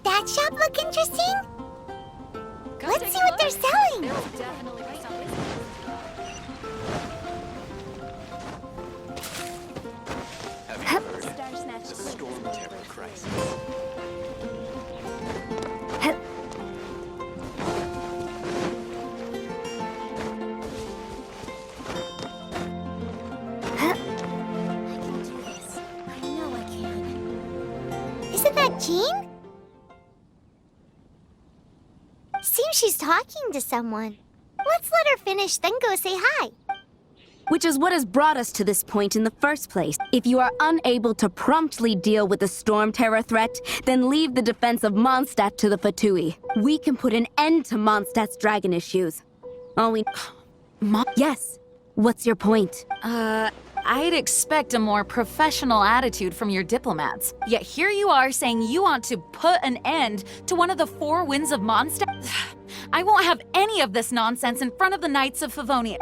Doesn't that shop look interesting? Let's see what they're selling. Have you heard? The Storm Terror crisis. Isn't that Jean? Seems she's talking to someone. Let's let her finish, then go say hi. Which is what has brought us to this point in the first place. If you are unable to promptly deal with the Storm Terror threat, then leave the defense of Mondstadt to the Fatui. We can put an end to Mondstadt's dragon issues. All we... Yes. What's your point? I'd expect a more professional attitude from your diplomats. Yet here you are saying you want to put an end to one of the four winds of Mondstadt? I won't have any of this nonsense in front of the Knights of Favonia.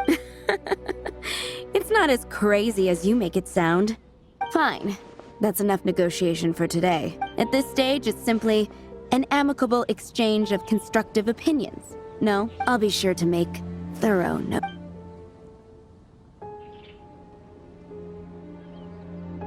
It's not as crazy as you make it sound. Fine. That's enough negotiation for today. At this stage, it's simply an amicable exchange of constructive opinions. No, I'll be sure to make thorough note.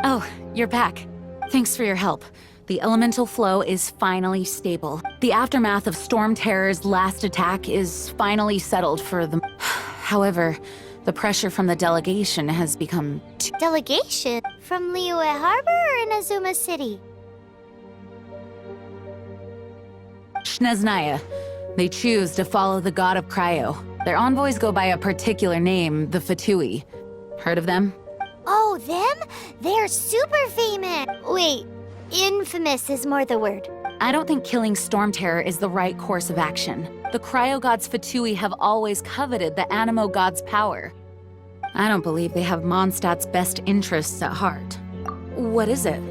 Oh, you're back. Thanks for your help. The elemental flow is finally stable. The aftermath of Storm Terror's last attack is finally settled for the... However, the pressure from the delegation has become too... Delegation? From Liyue Harbor or Inazuma City? Sneznaya. They choose to follow the god of Cryo. Their envoys go by a particular name, the Fatui. Heard of them? Oh, them? They're super famous. Wait, infamous is more the word. I don't think killing Storm Terror is the right course of action. The Cryo gods Fatui have always coveted the Animo god's power. I don't believe they have Mondstadt's best interests at heart. What is it?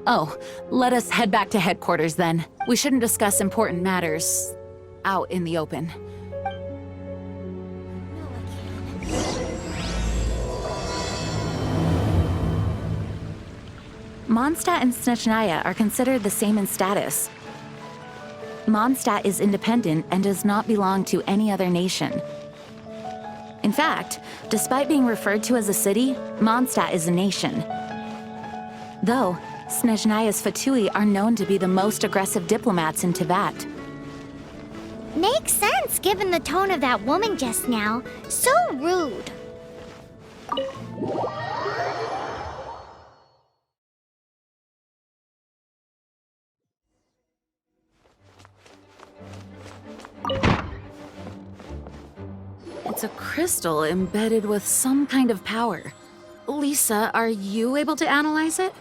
Oh, let us head back to headquarters then. We shouldn't discuss important matters out in the open. Mondstadt and Sneznaya are considered the same in status. Mondstadt is independent and does not belong to any other nation. In fact, despite being referred to as a city, Mondstadt is a nation. Though, Sneznaya's Fatui are known to be the most aggressive diplomats in Teyvat. Makes sense given the tone of that woman just now. So rude. It's a crystal embedded with some kind of power. Lisa, are you able to analyze it?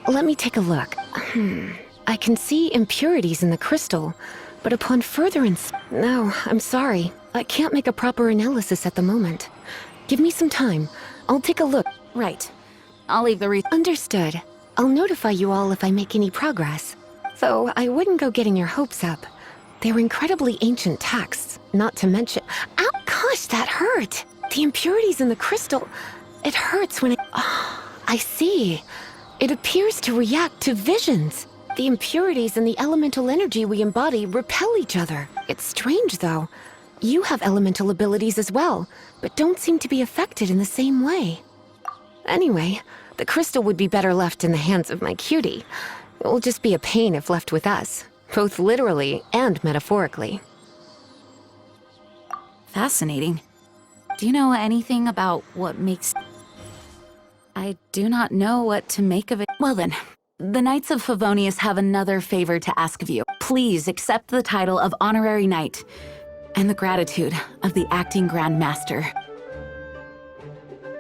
Let me take a look. I can see impurities in the crystal, but upon further No, I'm sorry. I can't make a proper analysis at the moment. Give me some time. I'll take a look. Right. I'll leave the Understood. I'll notify you all if I make any progress. Though I wouldn't go getting your hopes up. They were incredibly ancient texts, not to mention... Ow, gosh, that hurt! The impurities in the crystal... It hurts when it... Oh, I see. It appears to react to visions. The impurities and the elemental energy we embody repel each other. It's strange, though. You have elemental abilities as well, but don't seem to be affected in the same way. Anyway, the crystal would be better left in the hands of my cutie. It will just be a pain if left with us, both literally and metaphorically. Fascinating. Do you know anything about what makes... I do not know what to make of it. Well then, the Knights of Favonius have another favor to ask of you. Please accept the title of Honorary Knight and the gratitude of the Acting Grand Master.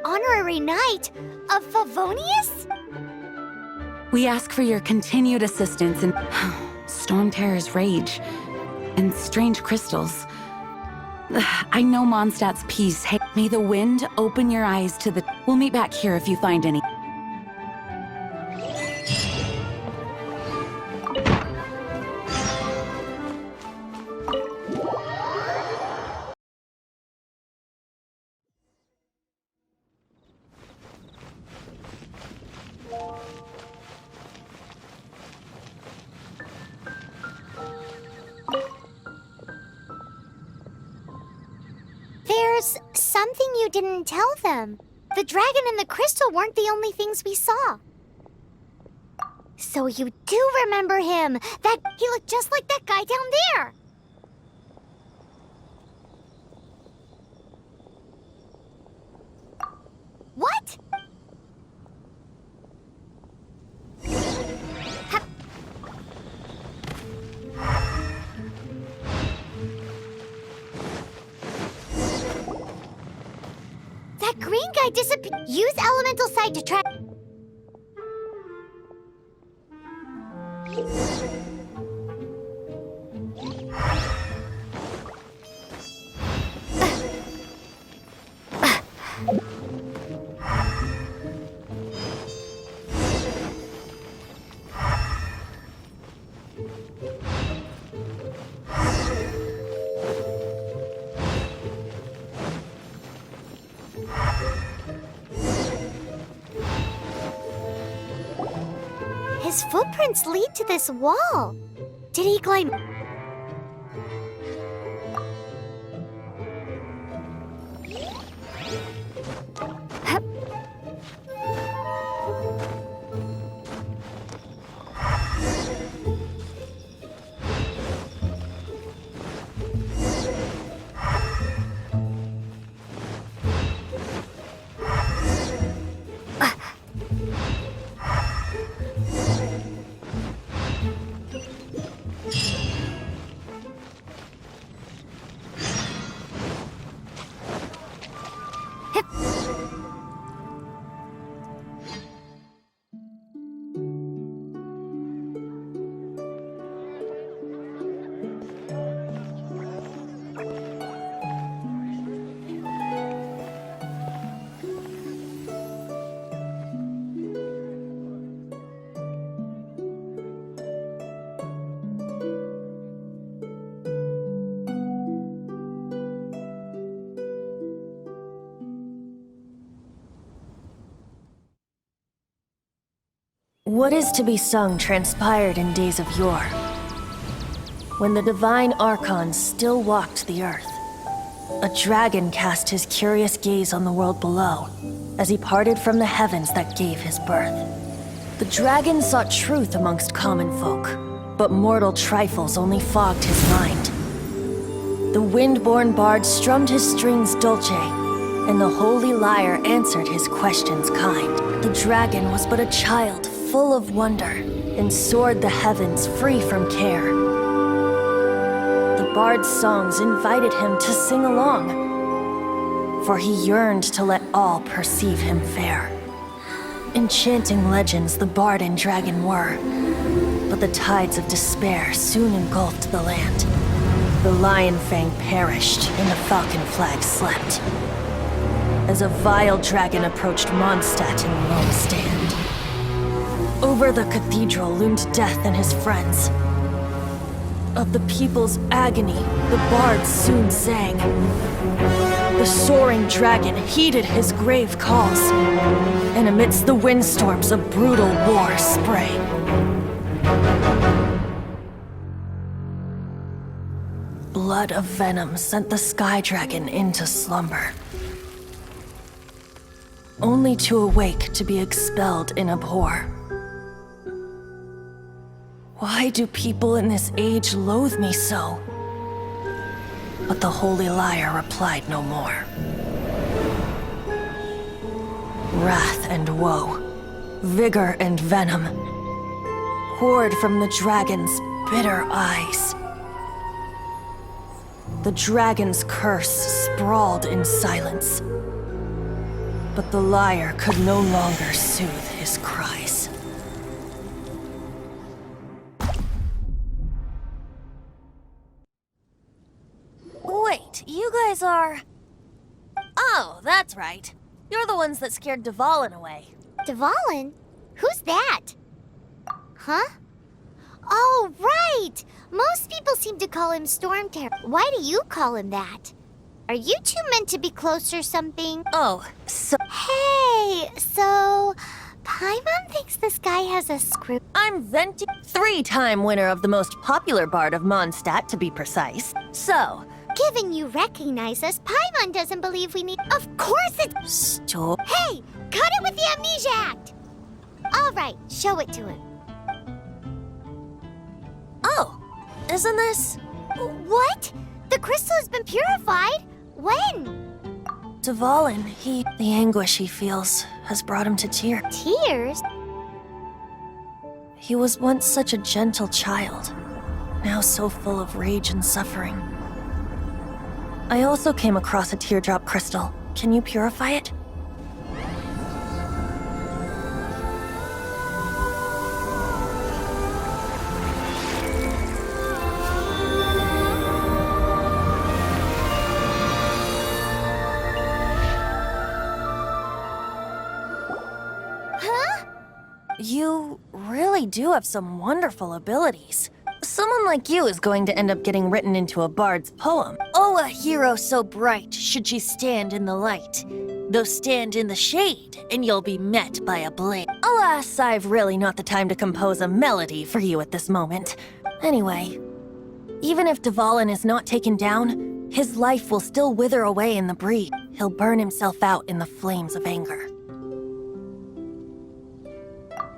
Honorary Knight of Favonius? We ask for your continued assistance in Storm Terror's rage and strange crystals. I know Mondstadt's peace. Hey, may the wind open your eyes to the... We'll meet back here if you find any. you didn't tell them. The dragon and the crystal weren't the only things we saw. So you do remember him. He looked just like that guy down there. What? That green guy disappeared. Use elemental sight to track. His footprints lead to this wall. Did he climb? Hup. What is to be sung transpired in days of yore, when the divine archons still walked the earth. A dragon cast his curious gaze on the world below, as he parted from the heavens that gave his birth. The dragon sought truth amongst common folk, but mortal trifles only fogged his mind. The wind-born bard strummed his strings dulce, and the holy lyre answered his questions kind. The dragon was but a child, full of wonder, and soared the heavens free from care. The bard's songs invited him to sing along, for he yearned to let all perceive him fair. Enchanting legends the bard and dragon were, but the tides of despair soon engulfed the land. The lion fang perished, and the falcon flag slept, as a vile dragon approached Mondstadt in lone stand. Over the cathedral loomed death and his friends. Of the people's agony, the bards soon sang. The soaring dragon heeded his grave calls, and amidst the windstorms a brutal war sprang. Blood of venom sent the sky dragon into slumber, only to awake to be expelled in abhor. Why do people in this age loathe me so? But the holy lyre replied no more. Wrath and woe, vigor and venom, poured from the dragon's bitter eyes. The dragon's curse sprawled in silence, but the lyre could no longer soothe his cries. Wait, you guys are... Oh, that's right. You're the ones that scared Dvalin away. Dvalin? Who's that? Huh? Oh, right! Most people seem to call him Storm Terror. Why do you call him that? Are you two meant to be close or something? Oh, so... Hey, so... Paimon thinks this guy has a screw... I'm Venti, 3-time winner of the most popular bard of Mondstadt, to be precise. So, Given you recognize us, Paimon doesn't believe we need. Of course it's. Stop. Hey, cut it with the Amnesia Act! All right, show it to him. Oh, isn't this? What? The crystal has been purified? When? Dvalin, the anguish he feels has brought him to tears. Tears? He was once such a gentle child, now so full of rage and suffering. I also came across a teardrop crystal. Can you purify it? Huh? You really do have some wonderful abilities. Someone like you is going to end up getting written into a bard's poem. Oh, a hero so bright should she stand in the light. Though stand in the shade, and you'll be met by a blade. Alas, I've really not the time to compose a melody for you at this moment. Anyway, even if Dvalin is not taken down, his life will still wither away in the breeze. He'll burn himself out in the flames of anger.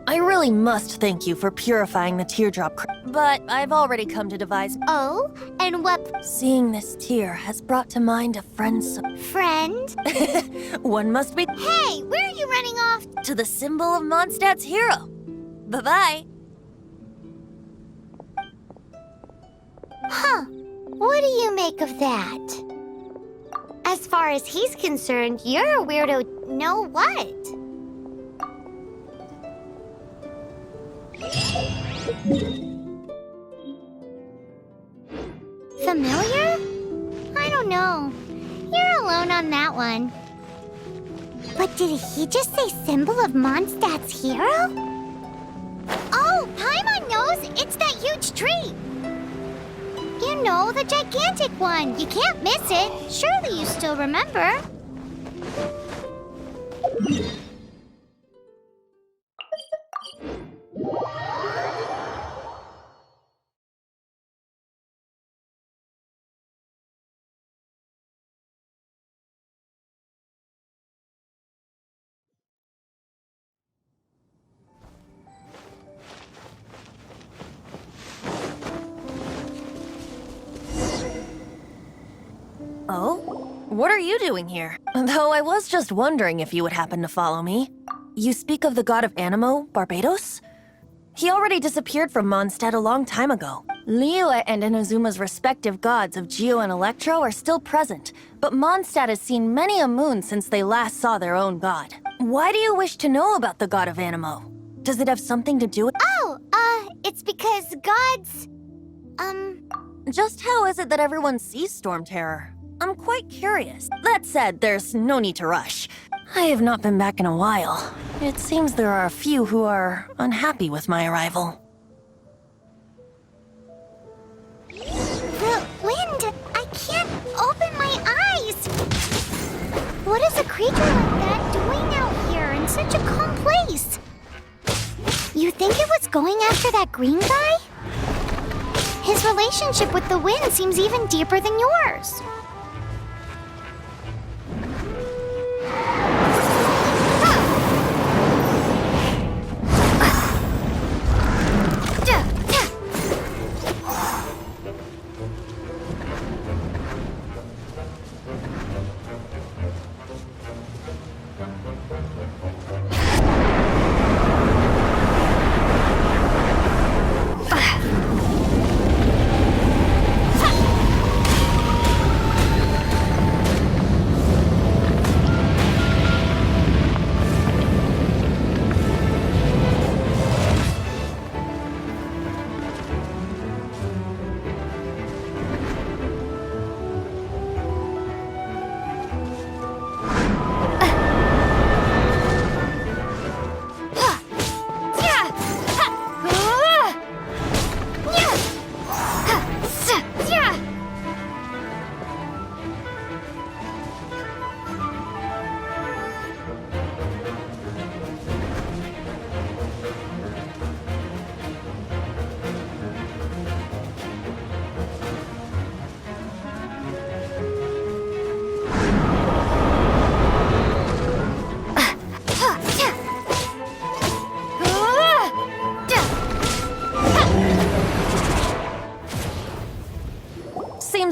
I really must thank you for purifying the teardrop, but I've already come to devise. Oh, and what Seeing this tear has brought to mind a friend's. friend? One must be Hey, where are you running off? to the symbol of Mondstadt's hero. Bye-bye. Huh. What do you make of that? As far as he's concerned, you're a weirdo. Know what? Familiar? I don't know. You're alone on that one. But did he just say symbol of Mondstadt's hero? Oh, Paimon knows! It's that huge tree! You know, the gigantic one. You can't miss it. Surely you still remember. Oh? What are you doing here? Though I was just wondering if you would happen to follow me. You speak of the god of Animo, Barbados? He already disappeared from Mondstadt a long time ago. Liyue and Inazuma's respective gods of Geo and Electro are still present, but Mondstadt has seen many a moon since they last saw their own god. Why do you wish to know about the god of Animo? Does it have something to do with— Oh, it's because gods... Just how is it that everyone sees Storm Terror? I'm quite curious. That said, there's no need to rush. I have not been back in a while. It seems there are a few who are unhappy with my arrival. The wind! I can't open my eyes! What is a creature like that doing out here in such a calm place? You think it was going after that green guy? His relationship with the wind seems even deeper than yours.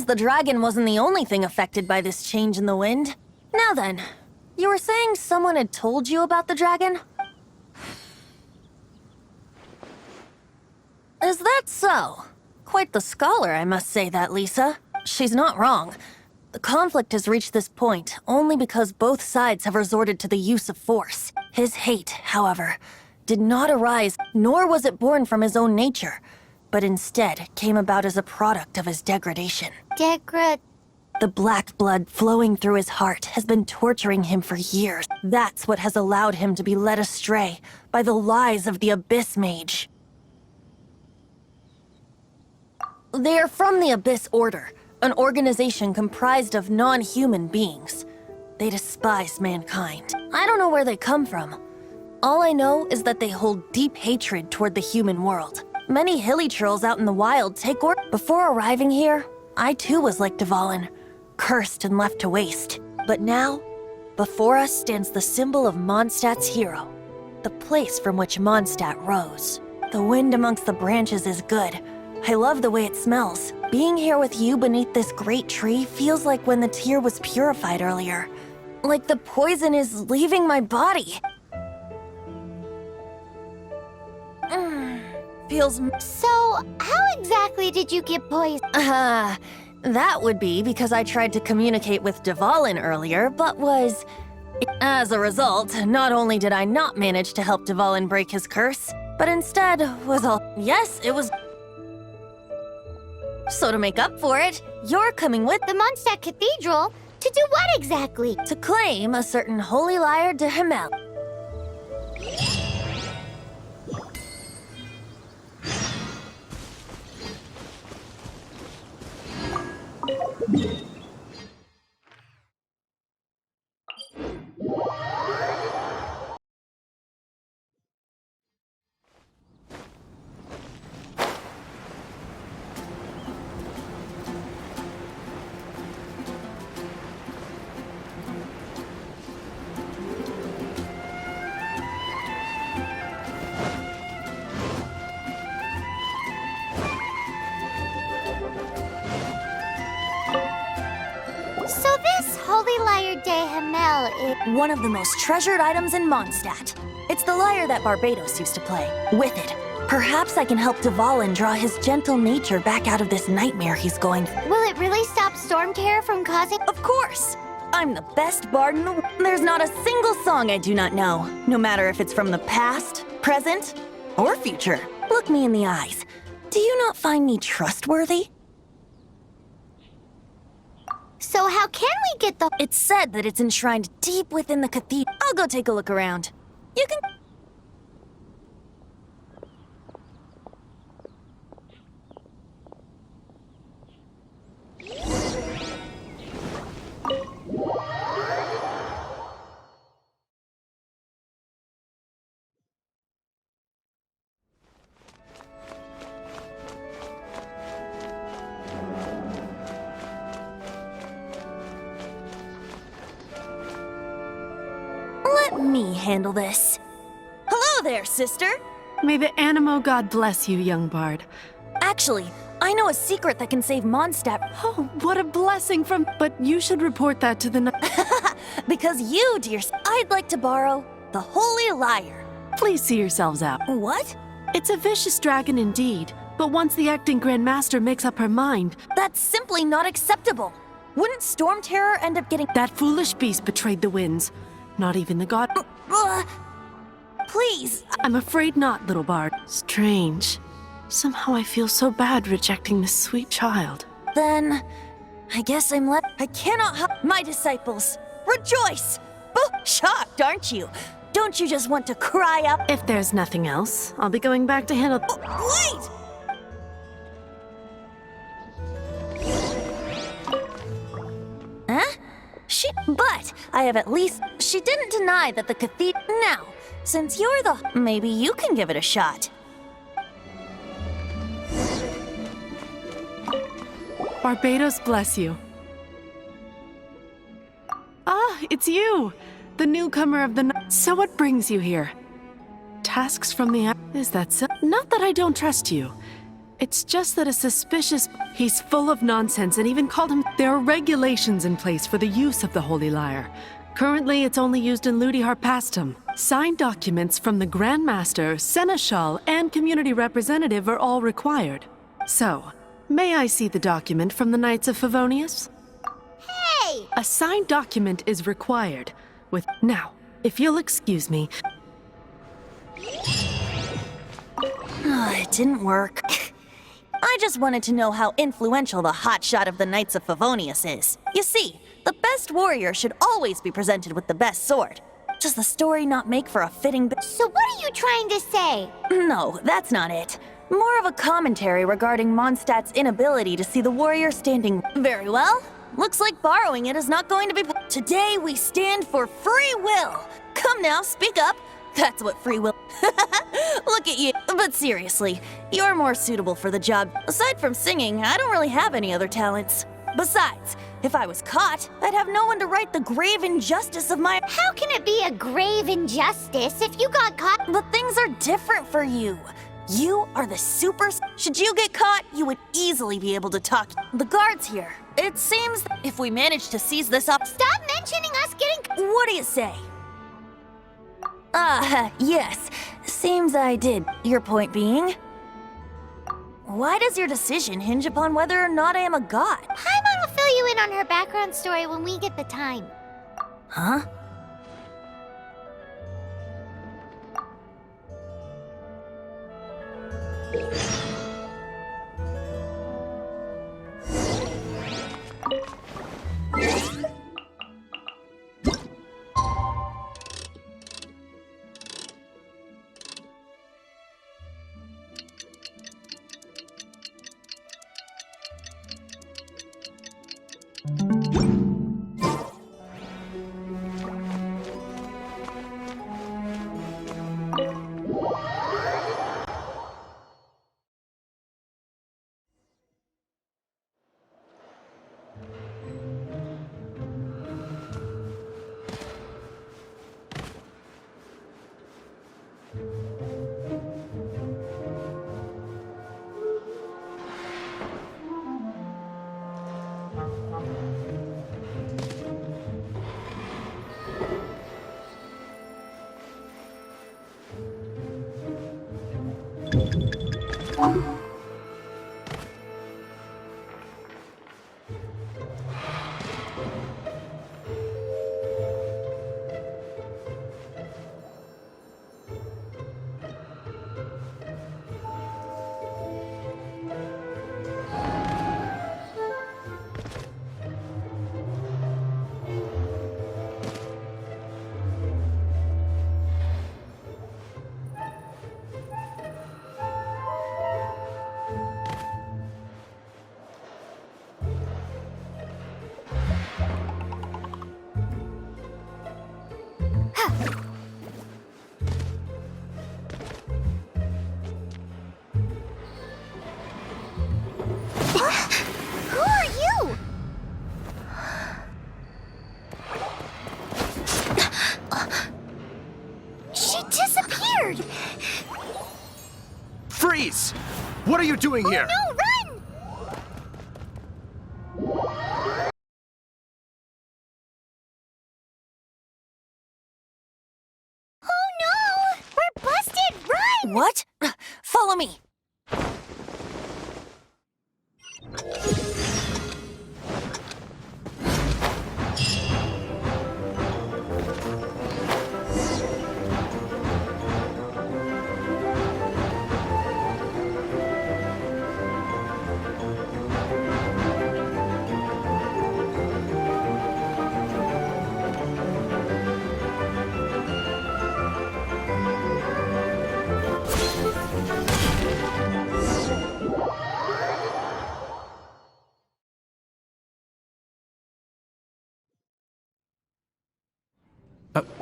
the dragon wasn't the only thing affected by this change in the wind. Now then, you were saying someone had told you about the dragon? Is that so? Quite the scholar, I must say that, Lisa. She's not wrong. The conflict has reached this point only because both sides have resorted to the use of force. His hate, however, did not arise, nor was it born from his own nature, but instead came about as a product of his degradation. The black blood flowing through his heart has been torturing him for years. That's what has allowed him to be led astray by the lies of the Abyss Mage. They are from the Abyss Order, an organization comprised of non-human beings. They despise mankind. I don't know where they come from. All I know is that they hold deep hatred toward the human world. Many hilichurls out in the wild take orders. Before arriving here, I too was like Dvalin, cursed and left to waste. But now, before us stands the symbol of Mondstadt's hero, the place from which Mondstadt rose. The wind amongst the branches is good. I love the way it smells. Being here with you beneath this great tree feels like when the tear was purified earlier. Like the poison is leaving my body. Feels... So, how exactly did you get poisoned? That would be because I tried to communicate with Dvalin earlier, but was... As a result, not only did I not manage to help Dvalin break his curse, but instead was all... Yes, it was... So to make up for it, you're coming with The Mondstadt Cathedral? To do what exactly? to claim a certain holy lyre de Himmel. So this Holy Lyre de Himmel is... One of the most treasured items in Mondstadt. It's the lyre that Barbados used to play. With it, perhaps I can help Dvalin draw his gentle nature back out of this nightmare he's going through. Will it really stop Storm Terror from causing... Of course! I'm the best bard in the world. There's not a single song I do not know, no matter if it's from the past, present, or future. Look me in the eyes. Do you not find me trustworthy? So how can we get the... It's said that it's enshrined deep within the cathedral. I'll go take a look around. You can... Let me handle this. Hello there, sister! May the Animo God bless you, young bard. Actually, I know a secret that can save Mondstadt. Oh, what a blessing from... But you should report that to the... Because you, dear... I'd like to borrow the Holy Lyre. Please see yourselves out. What? It's a vicious dragon indeed, but once the acting Grand Master makes up her mind... That's simply not acceptable. Wouldn't Storm Terror end up getting... That foolish beast betrayed the winds. Not even the god... Please. I'm afraid not, little bard. Strange. Somehow I feel so bad rejecting this sweet child. Then, I guess I cannot help my disciples. Rejoice! Oh, shocked, aren't you? Don't you just want to cry up? If there's nothing else, I'll be going back to handle... Wait! Huh? But I have at least... She didn't deny that the cathedral... Now, since you're the... Maybe you can give it a shot. Barbados bless you. Ah, it's you! The newcomer of the night. So what brings you here? Tasks from the... Is that so? Not that I don't trust you. It's just that a suspicious... He's full of nonsense and even called him... There are regulations in place for the use of the Holy Lyre. Currently, it's only used in Ludi Harpastum. Signed documents from the Grand Master, Seneschal, and Community Representative are all required. So, may I see the document from the Knights of Favonius? Hey! A signed document is required. Now, if you'll excuse me... It didn't work. I just wanted to know how influential the hotshot of the Knights of Favonius is. You see, the best warrior should always be presented with the best sword. Does the story not make for a fitting... So what are you trying to say? No, that's not it. More of a commentary regarding Mondstadt's inability to see the warrior standing... Very well. Looks like borrowing it is not going to be... Today we stand for free will. Come now, speak up. That's what free will... Look at you. But seriously, you're more suitable for the job. Aside from singing, I don't really have any other talents. Besides, if I was caught, I'd have no one to right the grave injustice of my... How can it be a grave injustice if you got caught? But things are different for you. You are the super... Should you get caught, you would easily be able to talk. The guards here. It seems that if we manage to seize this up... Stop mentioning us getting... What do you say? Yes. Seems I did. Your point being? Why does your decision hinge upon whether or not I am a god? Paimon will fill you in on her background story when we get the time. Huh? Who are you? She disappeared! Freeze! What are you doing here? No, run! Oh no! We're busted! Run! What? Follow me.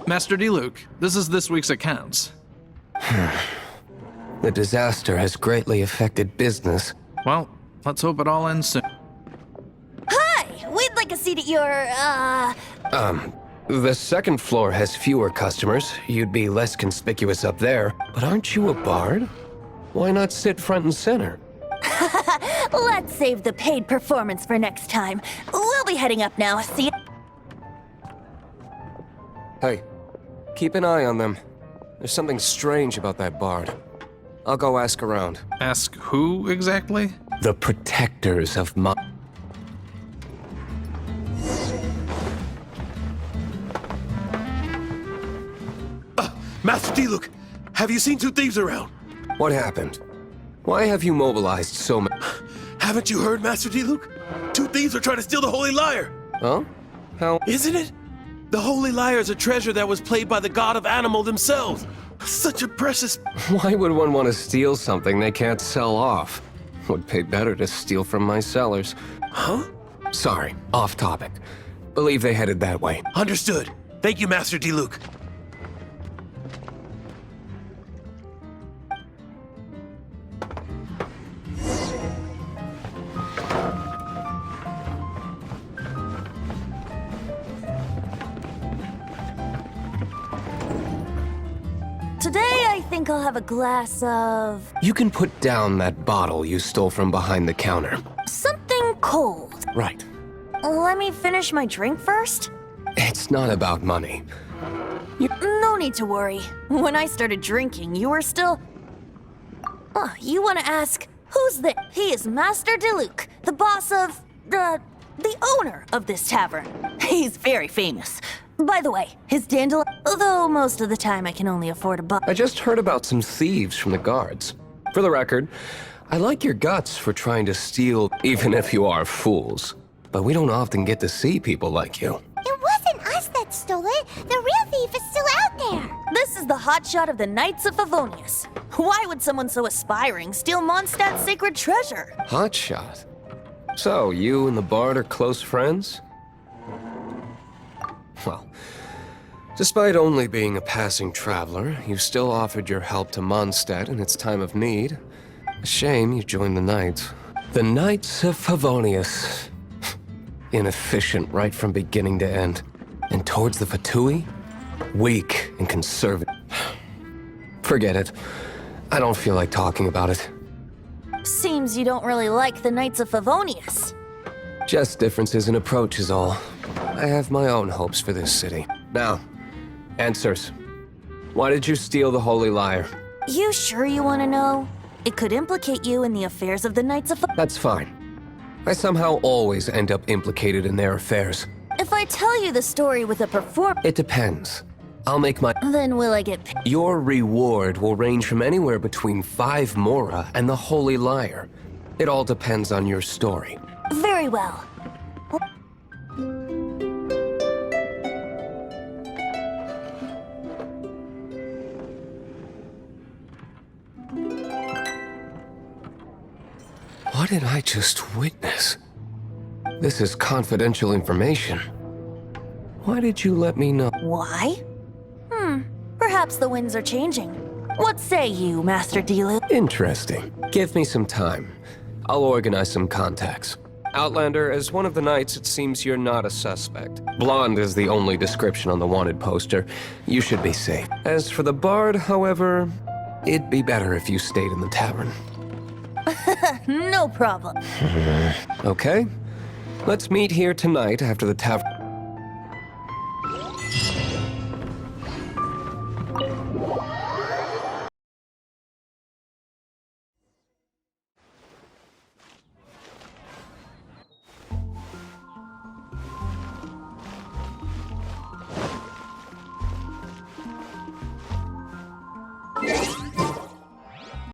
Master D. This is this week's accounts. The disaster has greatly affected business. Well, let's hope it all ends soon. Hi! We'd like a seat at your, The second floor has fewer customers. You'd be less conspicuous up there. But aren't you a bard? Why not sit front and center? Let's save the paid performance for next time. We'll be heading up now. See you. Hey, keep an eye on them. There's something strange about that bard. I'll go ask around. Ask who exactly? The protectors of my... Master Diluc, have you seen two thieves around? What happened? Why have you mobilized so many... Haven't you heard, Master Diluc? Two thieves are trying to steal the Holy Lyre. Huh? How... Isn't it? The Holy Lyre is a treasure that was played by the god of animal themselves. Such a precious... Why would one want to steal something they can't sell off? Would pay better to steal from my sellers. Huh? Sorry, off topic. Believe they headed that way. Understood. Thank you, Master Diluc. Today, I think I'll have a glass of... You can put down that bottle you stole from behind the counter. something cold. Right. Let me finish my drink first? It's not about money. No need to worry. When I started drinking, you were still... Oh, you want to ask, who's this? He is Master Diluc, the boss of... the owner of this tavern. He's very famous. By the way, his dandelion... Although most of the time I can only afford a buck. I just heard about some thieves from the guards. For the record, I like your guts for trying to steal, even if you are fools. But we don't often get to see people like you. It wasn't us that stole it. The real thief is still out there. This is the hotshot of the Knights of Favonius. Why would someone so aspiring steal Mondstadt's sacred treasure? Hotshot. So, you and the bard are close friends? Well, despite only being a passing traveler, you still offered your help to Mondstadt in its time of need. A shame you joined the Knights. The Knights of Favonius. Inefficient right from beginning to end. And towards the Fatui? Weak and conservative. Forget it. I don't feel like talking about it. Seems you don't really like the Knights of Favonius. Just differences in approach is all. I have my own hopes for this city. Now, answers. Why did you steal the Holy Lyre? You sure you want to know? It could implicate you in the affairs of the Knights of That's fine. I somehow always end up implicated in their affairs. If I tell you the story with a perform... It depends. I'll make my... Then will I get paid? Your reward will range from anywhere between 5 Mora and the Holy Lyre. It all depends on your story. Very well. What did I just witness? This is confidential information. Why did you let me know? Why? Perhaps the winds are changing. What say you, Master Diluc? Interesting. Give me some time. I'll organize some contacts. Outlander, as one of the knights, it seems you're not a suspect. Blonde is the only description on the wanted poster. You should be safe. As for the bard, however, it'd be better if you stayed in the tavern. No problem. Okay. Let's meet here tonight after the tavern.